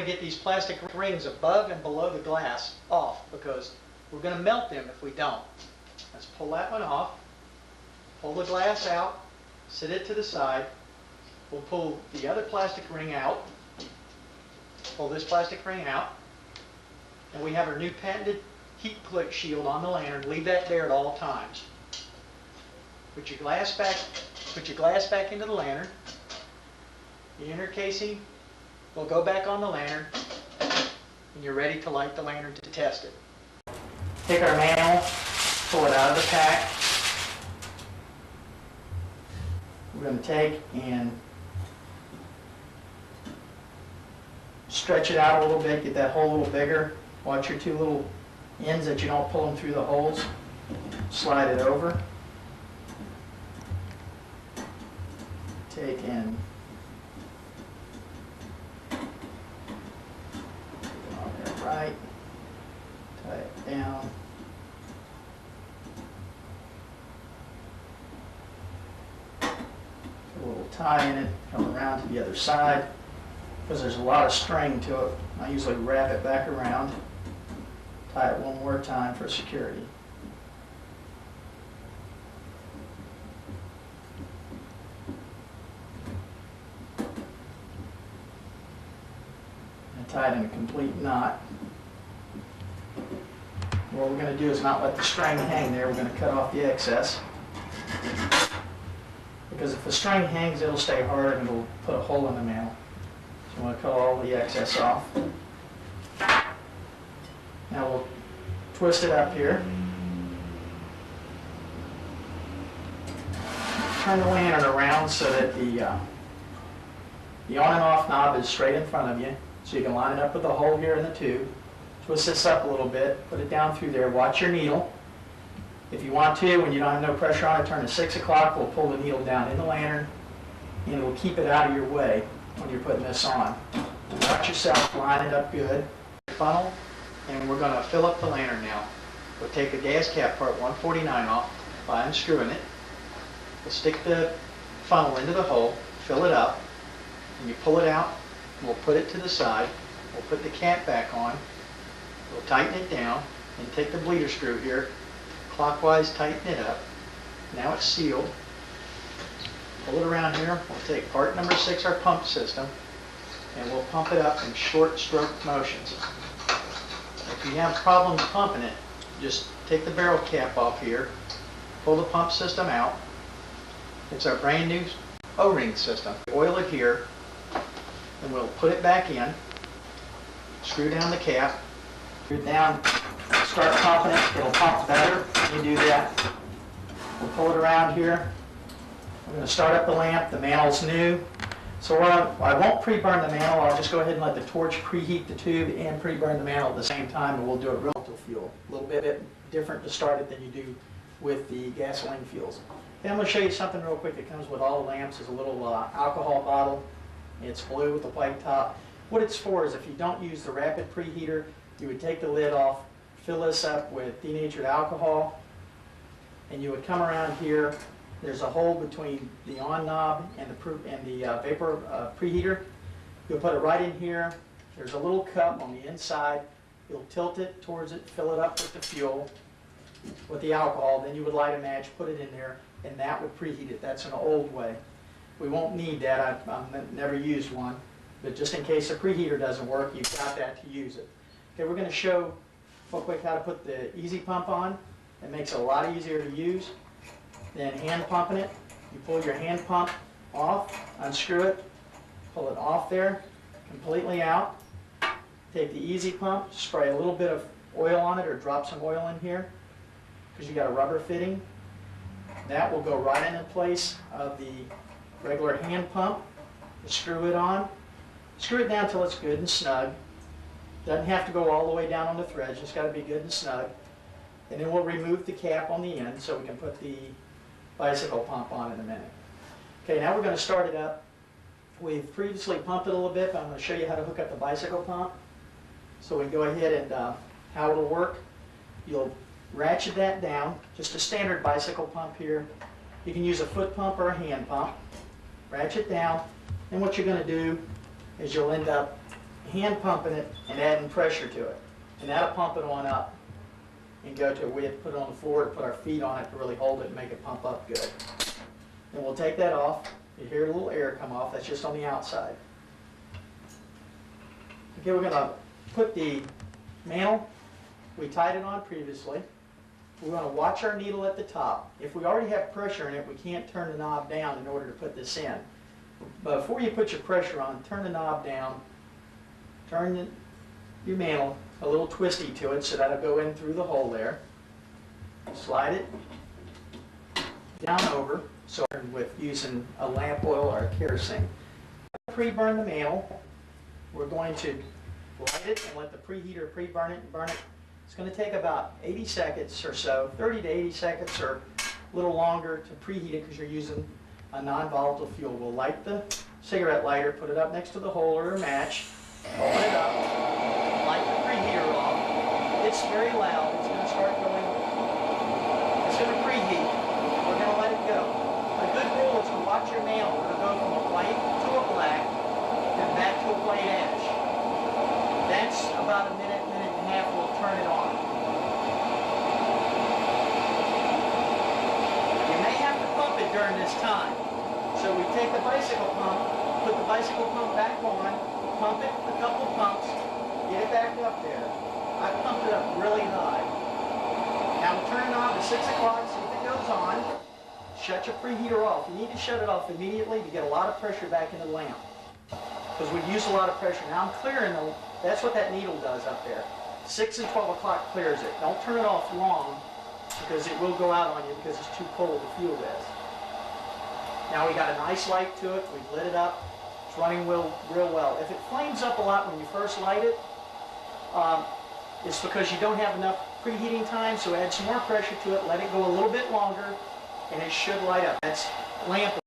to get these plastic rings above and below the glass off because we're going to melt them if we don't. Let's pull that one off. Pull the glass out. Set it to the side. We'll pull the other plastic ring out. Pull this plastic ring out. And we have our new patented heat click shield on the lantern. Leave that there at all times. Put your glass back into the lantern. The inner casing will go back on the lantern, and you're ready to light the lantern to test it. Take our manual, pull it out of the pack. We're going to take and stretch it out a little bit, get that hole a little bigger. Watch your two little ends that you don't pull them through the holes. Slide it over. Take and right, tie it down. Put a little tie in it, come around to the other side. Because there's a lot of string to it, I usually wrap it back around, tie it one more time for security. And tie it in a complete knot. What we're going to do is not let the string hang there, we're going to cut off the excess. Because if the string hangs, it'll stay hard and it'll put a hole in the mantle. So I'm going to cut all the excess off. Now we'll twist it up here. Turn the lantern around so that the on and off knob is straight in front of you. So you can line it up with the hole here in the tube. Twist this up a little bit, put it down through there. Watch your needle. If you want to, when you don't have no pressure on it, turn to 6 o'clock. We'll pull the needle down in the lantern, and it will keep it out of your way when you're putting this on. Watch yourself, line it up good. Funnel, and we're going to fill up the lantern now. We'll take the gas cap part 149 off by unscrewing it. We'll stick the funnel into the hole, fill it up, and you pull it out. We'll put it to the side. We'll put the cap back on. We'll tighten it down and take the bleeder screw here, clockwise tighten it up. Now it's sealed. Pull it around here. We'll take part number 6, our pump system, and we'll pump it up in short stroke motions. If you have problems pumping it, just take the barrel cap off here, pull the pump system out. It's our brand new O-ring system. Oil it here, and we'll put it back in. Screw down the cap. Screw it down, start pumping it. It'll pump better when you do that. We'll pull it around here. We're going to start up the lamp. The mantle's new. So I won't pre-burn the mantle. I'll just go ahead and let the torch preheat the tube and pre-burn the mantle at the same time, and we'll do it relative fuel. A little bit different to start it than you do with the gasoline fuels. Then I'm going to show you something real quick that comes with all the lamps. Is a little alcohol bottle. It's blue with a white top. What it's for is if you don't use the rapid preheater, you would take the lid off, fill this up with denatured alcohol, and you would come around here. There's a hole between the on knob and the vapor preheater. You'll put it right in here. There's a little cup on the inside. You'll tilt it towards it, fill it up with the fuel, with the alcohol. Then you would light a match, put it in there, and that would preheat it. That's an old way. We won't need that. I've never used one. But just in case the preheater doesn't work, you've got that to use it. Okay, we're going to show real quick how to put the easy pump on. It makes it a lot easier to use. Then hand pumping it. You pull your hand pump off, unscrew it, pull it off there, completely out. Take the easy pump, spray a little bit of oil on it or drop some oil in here because you got a rubber fitting. That will go right into place of the regular hand pump. You screw it on. Screw it down till it's good and snug. Doesn't have to go all the way down on the threads, just got to be good and snug. And then we'll remove the cap on the end so we can put the bicycle pump on in a minute. Okay, now we're going to start it up. We've previously pumped it a little bit, but I'm going to show you how to hook up the bicycle pump. So we can go ahead and how it'll work. You'll ratchet that down, just a standard bicycle pump here. You can use a foot pump or a hand pump. Ratchet down, and what you're going to do is you'll end up hand pumping it and adding pressure to it. And that'll pump it on up and go to, we have to put it on the floor to put our feet on it to really hold it and make it pump up good. Then we'll take that off. You hear a little air come off, that's just on the outside. Okay, we're gonna put the mantle, we tied it on previously. We're gonna watch our needle at the top. If we already have pressure in it, we can't turn the knob down in order to put this in. But before you put your pressure on, turn the knob down, turn your mantle a little twisty to it so that'll go in through the hole there. Slide it down over, so with using a lamp oil or a kerosene. Pre-burn the mantle. We're going to light it and let the preheater pre-burn it and burn it. It's going to take about 80 seconds or so, 30 to 80 seconds or a little longer to preheat it because you're using a non-volatile fuel. We'll light the cigarette lighter, put it up next to the hole or a match, open it up, light the preheater off. It's very loud. It's going to start going, it's going to preheat. We're going to let it go. A good rule is to watch your mantle. We're going to go from a white to a black and back to a white ash. That's about a minute, minute and a half. We'll turn it on. You may have to pump it during this time. So we take the bicycle pump, put the bicycle pump back on, pump it a couple pumps, get it back up there. I pumped it up really high. Now we'll turn it on to 6 o'clock, see if it goes on. Shut your preheater off. You need to shut it off immediately to get a lot of pressure back in the lamp. Because we use a lot of pressure. Now I'm clearing the, that's what that needle does up there. 6 and 12 o'clock clears it. Don't turn it off long because it will go out on you because it's too cold to fuel this. Now we got a nice light to it. We've lit it up. It's running real well. If it flames up a lot when you first light it, it's because you don't have enough preheating time, so add some more pressure to it, let it go a little bit longer, and it should light up. That's lamp